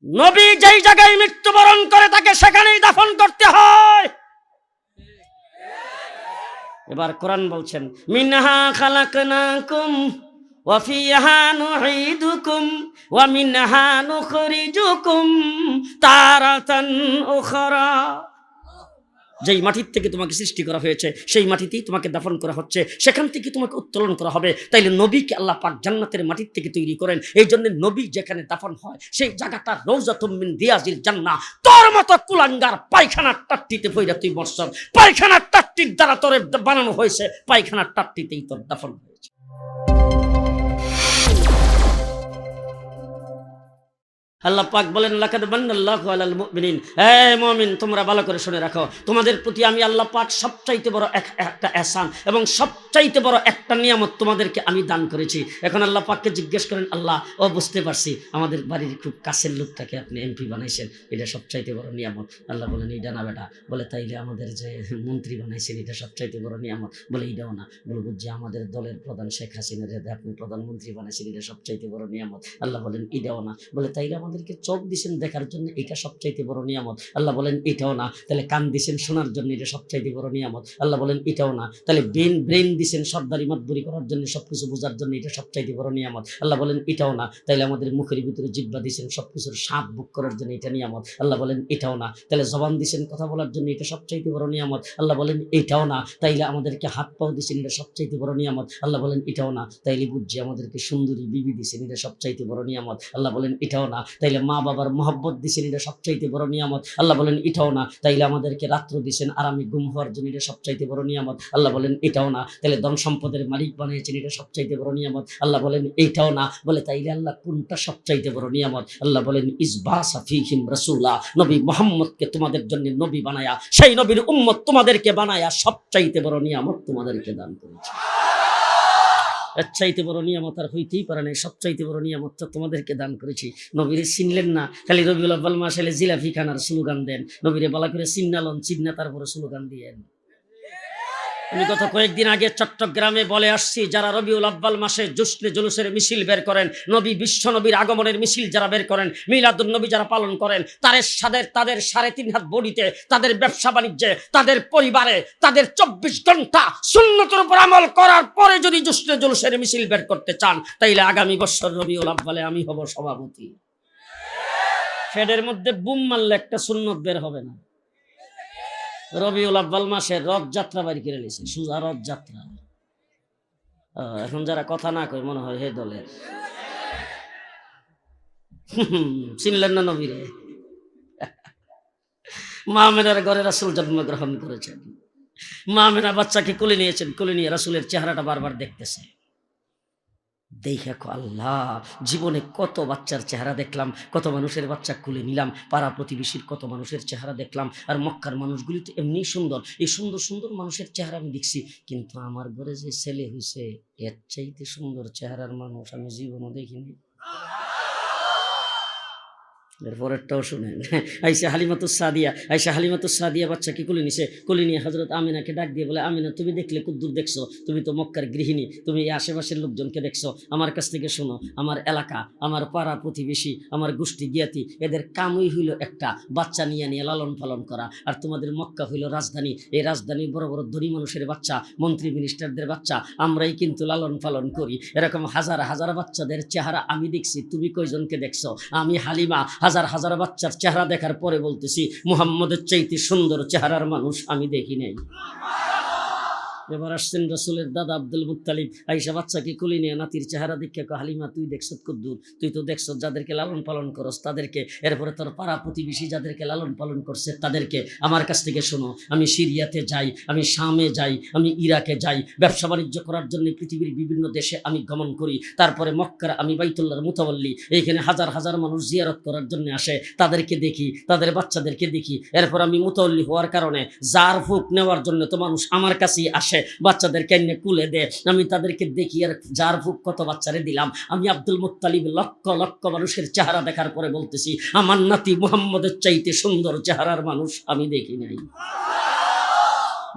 নবী যেই জায়গায় মৃত্যুবরণ করে তাকে সেখানেই দাফন করতে হয়। এবার কোরআন বলছেন, মিনহা খালাকনাকুম ওয়া ফিহা নুঈদুকুম ওয়া মিনহা নুখরিজুকুম তারাতান উখরা। যেই মাটির থেকে তোমাকে সৃষ্টি করা হয়েছে সেই মাটিতেই তোমাকে দাফন করা হচ্ছে, সেখান থেকে তোমাকে উত্তোলন করা হবে। তাইলে নবীকে আল্লাহ পাক জান্নাতের মাটির থেকে তৈরি করেন। এই জন্য নবী যেখানে দাফন হয় সেই জায়গাটা রওজাতুম মিন রিয়াজিল জান্নাহ। তোর মতো কুলাঙ্গার পায়খানার টাট্টিতে পইরা তুই মরছস, পায়খানার টাট্টির দ্বারা তোরে বানানো হয়েছে, পায়খানার টাট্টিতেই তোর দাফন হয়েছে। আল্লাহ পাক বলেন, লাকাদ মান্নাল্লাহু আলাল মুমিনিন। হে মুমিন, তোমরা ভালো করে শুনে রাখো, তোমাদের প্রতি আমি আল্লাহ পাক সবচাইতে বড় একটা ihsan এবং সবচাইতে বড় একটা নিয়ামত তোমাদেরকে আমি দান করেছি। এখন আল্লাহ পাককে জিজ্ঞেস করেন, আল্লাহ ও বুঝতে পারছি আমাদের বাড়ির খুব কাছের লোকটাকে আপনি এমপি বানাইছেন, এটা সবচাইতে বড় নিয়ামত। আল্লাহ বলেন, এইটা না বেটা। বলে, তাইলে আমাদের যে মন্ত্রী বানাইছেন এটা সবচাইতে বড় নিয়ামত। বলে, এইটাও না। বলবো যে আমাদের দলের প্রধান শেখ হাসিনার আপনি প্রধানমন্ত্রী বানাইছেন, এটা সবচাইতে বড় নিয়ামত। আল্লাহ বলেন, এটাও না। বলে, তাইলে আমাদেরকে চোখ দিছেন দেখার জন্য, এটা সবচাইতে বড় নিয়ামত। আল্লাহ বলেন, এটাও না। তাহলে কান দিছেন শোনার জন্য, এটা সবচাইতে বড় নিয়ামত। আল্লাহ বলেন, এটাও না। তাহলে ব্রেন দিছেন সর্দারি মাতবরি করার জন্য, সবকিছু বোঝার জন্য, এটা সবচাইতে বড় নিয়ামত। আল্লাহ বলেন, এটাও না। তাইলে আমাদের মুখের ভিতরে জিহ্বা দিছেন সবকিছুর স্বাদ ভোগ করার জন্য, এটা নিয়ামত। আল্লাহ বলেন, এটাও না। তাহলে জবান দিছেন কথা বলার জন্য, এটা সবচাইতে বড় নিয়ামত। আল্লাহ বলেন, এটাও না। তাইলে আমাদেরকে হাত পাও দিছেন, এটা সবচাইতে বড় নিয়ামত। আল্লাহ বলেন, এটাও না। তাইলে বুঝছি আমাদেরকে সুন্দরী বিবি দিছেন, এটা সবচাইতে বড় নিয়ামত। আল্লাহ বলেন, এটাও না। তাইলে মা বাবার মহব্বত দিছেন, এটা সবচাইতে বড় নিয়ামত। আল্লাহ বলেন, এটাও না। তাইলে আমাদেরকে রাত্র দিছেন আরামে ঘুম হওয়ার জন্য, এটা সবচাইতে বড় নিয়ামত। আল্লাহ বলেন, এটাও না। তাহলে ধন সম্পদের মালিক বানিয়েছেন, এটা সবচাইতে বড় নিয়ামত। আল্লাহ বলেন, এইটাও না। বলে, তাইলে আল্লাহ কোনটা সবচাইতে বড় নিয়ামত? আল্লাহ বলেন, ইসবাসা ফীহিম রাসূলা, নবী মুহাম্মদকে তোমাদের জন্য নবী বানায়া, সেই নবীর উম্মত তোমাদেরকে বানায়া সবচাইতে বড় নিয়ামত তোমাদেরকে দান করেছে। এর চাইতে বড় নিয়ামত আর হইতেই পারে না। সবচাইতে বড় নিয়ামতটা তোমাদেরকে দান করেছি। নবীরে চিনলেন না, খালি রবিউল আউয়াল মাস এলে জিলাপি খানার স্লোগান দেন। নবীরে বালা করে চিন্নালন, চিন্না তারপরে স্লোগান দিয়েন। আমি গত কয়েকদিন আগে চট্টগ্রামে বলে আসছি, যারা রবিউল আউয়াল মাসে জশ্নে জুলুসের মিছিল বের করেন, নবী বিশ্ব নবীর আগমনের মিছিল যারা বের করেন, মিলাদুন নবী যারা পালন করেন, তাদের 3.5 হাত বডিতে, তাদের ব্যবসা বাণিজ্যে, তাদের পরিবারে, তাদের 24 ঘন্টা সুন্নতের উপর আমল করার পরে যদি জশ্নে জুলুসের মিছিল বের করতে চান, তাইলে আগামী বছর রবিউল আউয়ালে আমি হব সভাপতি। ফেডের মধ্যে বুম মারলে একটা সুন্নত বের হবে না। রবিউল আউয়াল মাসে রথযাত্রা বাড়ি করে নিয়েছে, সুজা রথযাত্রা। এখন যারা কথা না কয় মনে হয় হে দলের। চিনলেন না নবীরে? মা আমেনার ঘরে রাসূল জন্মগ্রহণ করেছেন। মা আমেনা বাচ্চাকে কোলে নিয়েছেন, কোলে নিয়ে রাসূলের চেহারাটা বারবার দেখতেছে। দেখে আল্লাহ, জীবনে কত বাচ্চার চেহারা দেখলাম, কত মানুষের বাচ্চা খুলে নিলাম, পাড়া প্রতিবেশীর কত মানুষের চেহারা দেখলাম, আর মক্কার মানুষগুলি তো এমনি সুন্দর। এই সুন্দর সুন্দর মানুষের চেহারা আমি দেখছি, কিন্তু আমার ঘরে যে ছেলে হয়েছে এর চাইতে সুন্দর চেহারার মানুষ আমি জীবনও দেখিনি। এরপরেরটাও শুনেন। আইসা হালিমাতুস সাদিয়া বাচ্চাকে কোলে নিছে, কোলে নিয়ে হযরত আমিনাকে ডাক দিয়ে বলে, আমিনা তুমি দেখলে কুদ্দুর দেখছো, তুমি তো মক্কার গৃহিণী, তুমি এই আশেপাশের লোকজনকে দেখছো, আমার কাছ থেকে শোনো, আমার এলাকা, আমার পাড়া প্রতিবেশী, আমার গোষ্ঠী জ্ঞাতি, এদের কামই হইল একটা বাচ্চা নিয়ে লালন পালন করা। আর তোমাদের মক্কা হইল রাজধানী, এই রাজধানীর বড় বড় ধনী মানুষের বাচ্চা, মন্ত্রী মিনিস্টারদের বাচ্চা আমরাই কিন্তু লালন পালন করি। এরকম হাজার হাজার বাচ্চাদের চেহারা আমি দেখছি, তুমি কয়জনকে দেখছো? আমি হালিমা হাজার হাজার বাচ্চার চেহারা দেখার পরে বলতেছি, মুহাম্মদের চাইতে সুন্দর চেহারার মানুষ আমি দেখি নাই। এবার আসছেন রাসূলের দাদা আব্দুল মুত্তালিব, আয়েশা বাচ্চাকে কোলে নিয়ে নাতির চেহারা দেখে কয়, হালিমা তুই দেখছত কদ্দুর? তুই তো দেখছ যাদেরকে লালন পালন করস তাদেরকে, এরপরে তোর পাড়া প্রতিবেশী যাদেরকে লালন পালন করছে তাদেরকে। আমার কাছ থেকে শোনো, আমি সিরিয়াতে যাই, আমি শামে যাই, আমি ইরাকে যাই, ব্যবসা বাণিজ্য করার জন্য পৃথিবীর বিভিন্ন দেশে আমি গমন করি। তারপরে মক্কার আমি বাইতুল্লাহর মুতাওয়াল্লি, এইখানে হাজার হাজার মানুষ জিয়ারত করার জন্য আসে, তাদেরকে দেখি, তাদের বাচ্চাদেরকে দেখি। এরপর আমি মুতাওয়াল্লি হওয়ার কারণে জার ফুক নেওয়ার জন্য তো মানুষ আমার কাছেই আসে, বাচ্চাদেরকে এনে কুলে দে, আমি তাদেরকে দেখি, আর যার ফুক কত বাচ্চারে দিলাম। আমি আব্দুল মুত্তালিব লক্ষ লক্ষ মানুষের চেহারা দেখার পরে বলতেছি, আমার নাতি মুহাম্মদের চাইতে সুন্দর চেহারার মানুষ আমি দেখি নাই।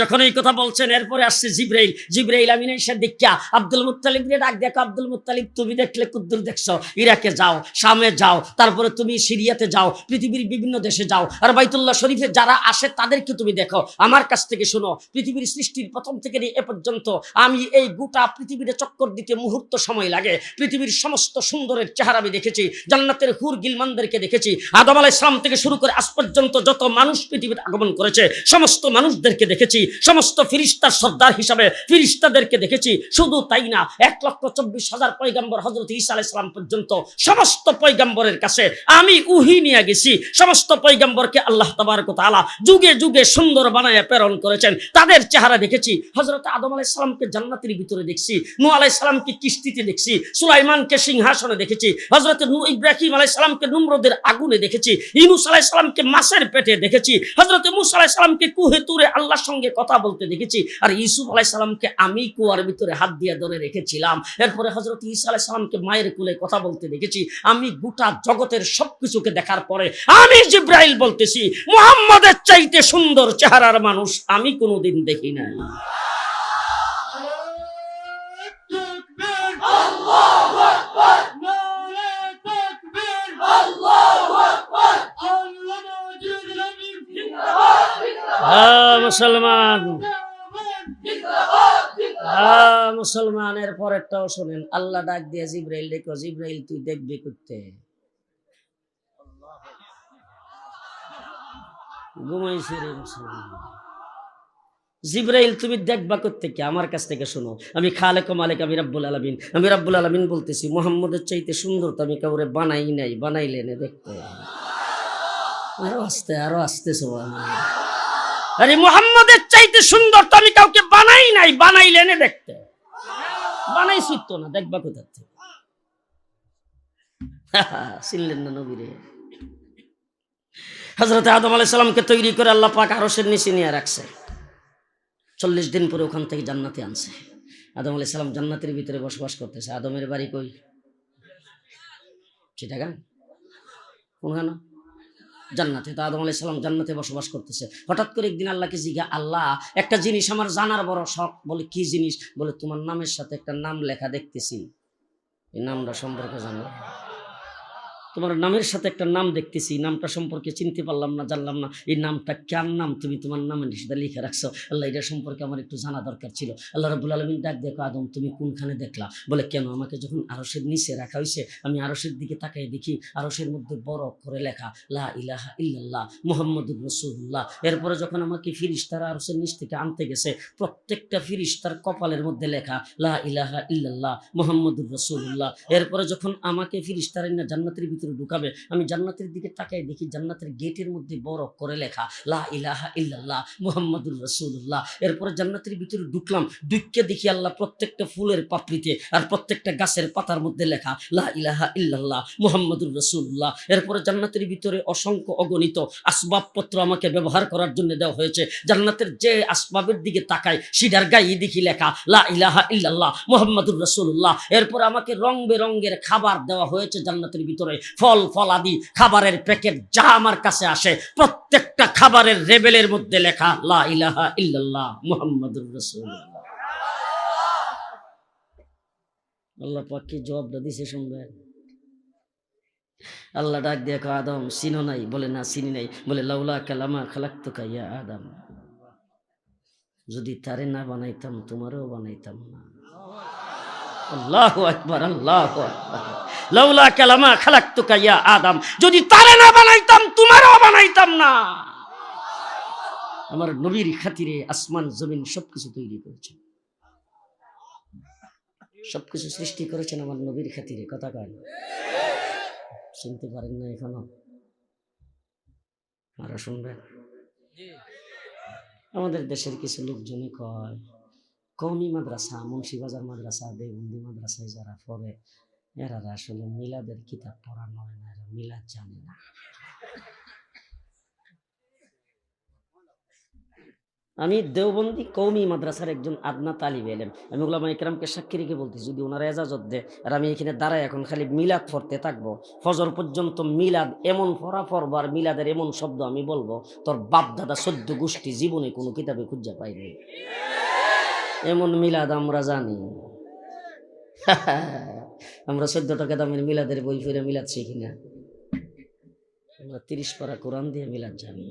যখন এই কথা বলছেন এরপরে আসছে জিব্রাইল। জিব্রাইল আমিন এসে দেখা আব্দুল মুত্তালিব রে ডাক, দেখো আব্দুল মুত্তালিব তুমি দেখলে কুদ্দুর দেখছো, ইরাকে যাও, শামে যাও, তারপরে তুমি সিরিয়াতে যাও, পৃথিবীর বিভিন্ন দেশে যাও, আর বাইতুল্লাহ শরীফে যারা আসে তাদেরকে তুমি দেখো। আমার কাছ থেকে শোনো, পৃথিবীর সৃষ্টির প্রথম থেকে নিয়ে এ পর্যন্ত আমি এই গোটা পৃথিবীতে চক্কর দিতে মুহূর্ত সময় লাগে। পৃথিবীর সমস্ত সুন্দরের চেহারা আমি দেখেছি, জান্নাতের হুর গিলমানদেরকে দেখেছি, আদম আলাইহিস সালাম থেকে শুরু করে আজ পর্যন্ত যত মানুষ পৃথিবীতে আগমন করেছে সমস্ত মানুষদেরকে দেখেছি, সমস্ত ফিরিস্তার সর্দার হিসাবে ফিরিস্তাদেরকে দেখেছি। শুধু তাই না, 1,24,000 পয়গম্বর হযরত ঈসা আলাইহিস সালাম পর্যন্ত সমস্ত পয়গম্বরের কাছে আমি উহি নিয়ে গেছি। সমস্ত পয়গম্বরকে আল্লাহ তাবারক ওয়া তাআলা যুগে যুগে সুন্দর বানায় প্রেরণ করেছেন, তাদের চেহারা দেখেছি। হযরত আদম আলাইহিস সালামকে জান্নাতের ভিতরে দেখছি, নূহ আলাইহিস সালামকে কিস্তিতে দেখছি, সুলাইমানকে সিংহাসনে দেখেছি, হযরত ইব্রাহিম আলাইহিস সালামকে নমরুদের আগুনে দেখেছি, ইউনূস আলাইহিস সালামকে মাছের পেটে দেখেছি, হযরত মূসা আলাইহিস সালামকে কুহে তুরে আল্লাহর সঙ্গে কথা বলতে দেখেছি, আর ইউসুফ আলাইহিস সালামকে আমি কুয়ার ভিতরে হাত দিয়ে ধরে রেখেছিলাম। এরপরে হযরত ঈসা আলাইহিস সালামকে মায়ের কোলে কথা বলতে দেখেছি। আমি গোটা জগতের সবকিছুকে দেখার পরে আমি জিব্রাইল বলতেছি, মুহাম্মাদের চাইতে সুন্দর চেহারার মানুষ আমি কোনোদিন দেখি নাই। মুসলমান, মুসলমানের পরেরটাও শোনেন। আল্লাহ ডাক দিয়ে জিব্রাইল দেখো, জিব্রাইল তুই দেখবি করতে ঘুমাইছে রে মুসলমান। জিব্রাইল তুমি দেখবা করতে কি? আমার কাছ থেকে শোনো, আমি খালেক মালিক, আমি রাব্বুল আলামিন। আমি রাব্বুল আলামিন বলতেছি, মুহাম্মদের চাইতে সুন্দর তো আমি কাউরে বানাই নাই, বানাইলে না দেখতে। আরো আস্তে সুবহানাল্লাহ। আরে মুহাম্মদের চাইতে সুন্দর তো আমি কাউকে বানাই নাই, বানাইলে না দেখতে। বানাইছি তো না, দেখবা কোথা থেকে? চিনলেন না নবীরে? হযরত আদম আলাইহিস সালামকে তৈরি করে আল্লাহ পাক আরশের নিচে নিয়ে রাখছে। 40 দিন পরে ওখান থেকে জান্নাতে আনছে। আদম আলাইহিস সালাম জান্নাতের ভিতরে বসবাস করতেছে। আদমের বাড়ি কই? চিটাগাং? কোনখানে? জান্নাতে। তো আদম আলাইহিস সালাম জান্নাতে বসবাস করতেছে। হঠাৎ করে একদিন আল্লাহকে জিজ্ঞা, আল্লাহ একটা জিনিস আমার জানার বড় শখ। বলে কি জিনিস? বলে তোমার নামের সাথে একটা নাম লেখা দেখতেছি, এই নামটা সম্পর্কে জানো? তোমার নামের সাথে একটা নাম দেখতেছি, নামটা সম্পর্কে চিনতে পারলাম না, জানলাম না এই নামটা কেন নাম তুমি তোমার নামের সাথে লিখে রাখছো। আল্লাহ এটা সম্পর্কে আমার একটু জানা দরকার ছিল। আল্লাহ রাব্বুল আলামিন ডাক দেখো, আদম তুমি কোনখানে দেখলা? বলে কেন? আমাকে যখন আরশের নিচে রাখা হয়েছে আমি আরশের দিকে তাকাই দেখি আরশের মধ্যে বড় করে লেখা লা ইলাহা ইল্লাল্লাহ মুহাম্মাদুর রাসূলুল্লাহ। এরপরে যখন আমাকে ফিরিস্তারা আরশের নিচ থেকে আনতে গেছে প্রত্যেকটা ফিরিস্তার কপালের মধ্যে লেখা লা ইলাহা ইল্লাল্লাহ মুহাম্মাদুর রাসূলুল্লাহ। এরপরে যখন আমাকে ফিরিস্তারা না জান্নাতের ভিতরে ঢুকাবে আমি জান্নাতের দিকে তাকাই দেখি জান্নাতের গেটের মধ্যে বড় করে লেখা লা ইলাহা ইল্লাল্লাহ মুহাম্মাদুর রাসূলুল্লাহ। এরপরে জান্নাতের ভিতরে ঢুকলাম, ঢুকে দেখি আল্লাহ প্রত্যেকটা ফুলের পাপড়িতে আর প্রত্যেকটা গাছের পাতার মধ্যে লেখা লা ইলাহা ইল্লাল্লাহ মুহাম্মাদুর রাসূলুল্লাহ। এরপরে জান্নাতের ভিতরে অসংখ্য অগণিত আসবাবপত্র আমাকে ব্যবহার করার জন্য দেওয়া হয়েছে। জান্নাতের যে আসবাবের দিকে তাকায় সেটার গায়ে দেখি লেখা লা ইলাহা ইল্লাল্লাহ মুহাম্মাদুর রাসূলুল্লাহ। এরপর আমাকে রং বেরঙের খাবার দেওয়া হয়েছে জান্নাতের ভিতরে, ফল ফলাদি খাবারের প্যাকেট যা আমার কাছে আসে প্রত্যেকটা খাবারের লেবেলের মধ্যে লেখা লা ইলাহা ইল্লাল্লাহ মুহাম্মাদুর রাসূলুল্লাহ। আল্লাহ পাক কি জবাবটা দিছে শুনবেন? আল্লাহ ডাক দিয়ে কয়, আদম চিনো নাই? বলে না চিনি নাই। বলে লাউলা কালামা খালাকতুকা ইয়া আদম, যদি তারে না বানাইতাম তোমারও বানাইতাম না। আল্লাহু আকবার, আল্লাহু আকবার। লাউলা কালামা খালাকতুকা ইয়া আদম, যদি তারে না বানাইতাম তোমারও বানাইতাম না। আমার নবীর খাতিরে আসমান জমিন সবকিছু তৈরি করেছেন, সবকিছু সৃষ্টি করেছেন আমার নবীর খাতিরে। কথা কয় চিনতে পারেন না এখনো? আর শুনবেন, আমাদের দেশের কিছু লোকজনই কয় কওমি মাদ্রাসা, মুন্সিবাজার মাদ্রাসা, দেওবন্দি মাদ্রাসায় যারা পড়ে এরা আসলে মিলাদের কিতাব পড়ানো হয় না, এরা মিলাদ জানে না। আমি দেওবন্দি কৌমি মাদ্রাসার একজন আদনা তালিব এলেম। আমি ওগুলো আমার ইকরামকে সাক্ষী রেখে বলতেছি, যদি ওনারা এজাজত দেয় আর আমি এখানে দাঁড়ায় এখন খালি মিলাদ পড়তে থাকবো ফজর পর্যন্ত, মিলাদ এমন পড়া পড়বো আর মিলাদের এমন শব্দ আমি বলবো তোর বাপ দাদা 14 গোষ্ঠী জীবনে কোনো কিতাবে খুঁজে পাইনি। এমন মিলাদ আমরা জানি। আমরা 14 টাকা দামের মিলাদের বই ফিরে মিলাদ শিখি না। আমরা 30 পারা কোরআন দিয়ে মিলাদ জানি।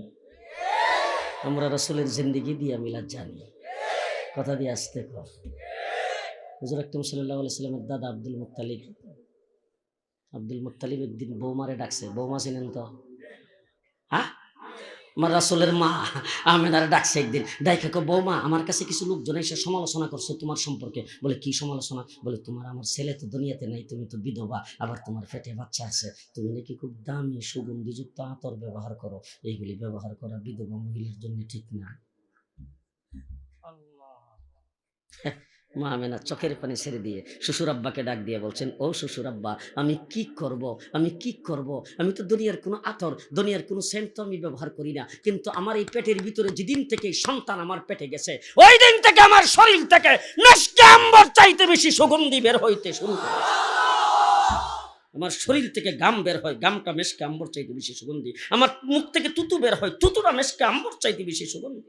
আমরা রাসূলের জিন্দেগি দিয়ে মিলাদ জানি। কথা দিয়ে আসতে কর। হুজুর আকরাম সাল্লাল্লাহু আলাইহি সাল্লামের দাদা আব্দুল মুত্তালিব একদিন বৌমারে ডাকছে। বৌমা ছিলেন তো? হ্যাঁ, আমার রাসূলের মা আমেনারে ডাকছে একদিন। ডাইকা কো, বৌমা আমার কাছে কিছু লোকজন এসে সমালোচনা করছে তোমার সম্পর্কে। বলে কি সমালোচনা? বলে তোমার আমার ছেলে তো দুনিয়াতে নাই, তুমি তো বিধবা, আবার তোমার পেটে বাচ্চা আছে, তুমি নাকি খুব দামি সুগন্ধিযুক্ত আতর ব্যবহার করো, এইগুলি ব্যবহার করা বিধবা মহিলার জন্য ঠিক না। মা আমেনা চোখের পানি ছেড়ে দিয়ে শ্বশুর আব্বাকে ডাক দিয়ে বলছেন, ও শ্বশুর আব্বা, আমি কি করব, আমি কি করব? আমি তো দুনিয়ার কোনো আতর, দুনিয়ার কোনো সেন্ট তো আমি ব্যবহার করি না, কিন্তু আমার এই পেটের ভিতরে যেদিন থেকে সন্তান আমার পেটে গেছে ওই দিন থেকে আমার শরীর থেকে মেশকে আম্বর চাইতে বেশি সুগন্ধি বের হইতে শুরু করে। আমার শরীর থেকে গাম বের হয়, গামটা মেশকে আম্বর চাইতে বেশি সুগন্ধি। আমার মুখ থেকে তুতু বের হয়, তুতুটা মেশকে আম্বর চাইতে বেশি সুগন্ধি।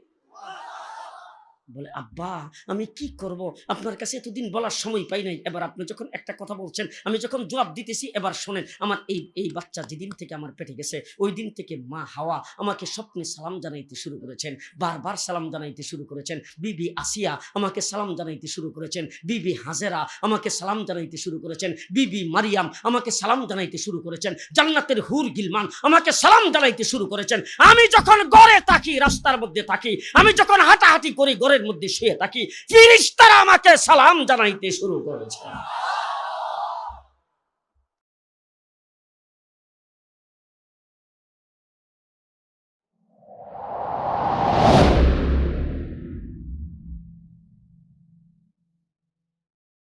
বলে, আব্বা আমি কি করব, আপনার কাছে এতদিন বলার সময় পাই নাই, এবার আপনি যখন একটা কথা বলছেন আমি যখন জবাব দিতেছি, এবার শোনেন। আমার এই বাচ্চা যেদিন থেকে আমার পেটে গেছে ওই দিন থেকে মা হাওয়া আমাকে স্বপ্নে সালাম জানাইতে শুরু করেছেন, বারবার সালাম জানাইতে শুরু করেছেন। বিবি আসিয়া আমাকে সালাম জানাইতে শুরু করেছেন, বিবি হাজেরা আমাকে সালাম জানাইতে শুরু করেছেন, বিবি মারিয়াম আমাকে সালাম জানাইতে শুরু করেছেন, জান্নাতের হুর গিলমান আমাকে সালাম জানাইতে শুরু করেছেন। আমি যখন ঘরে থাকি, রাস্তার মধ্যে থাকি, আমি যখন হাঁটাহাঁটি করি, ঘরের মধ্যে শুয়ে থাকি, ফেরেশতারা আমাকে সালাম জানাইতে শুরু করেছে।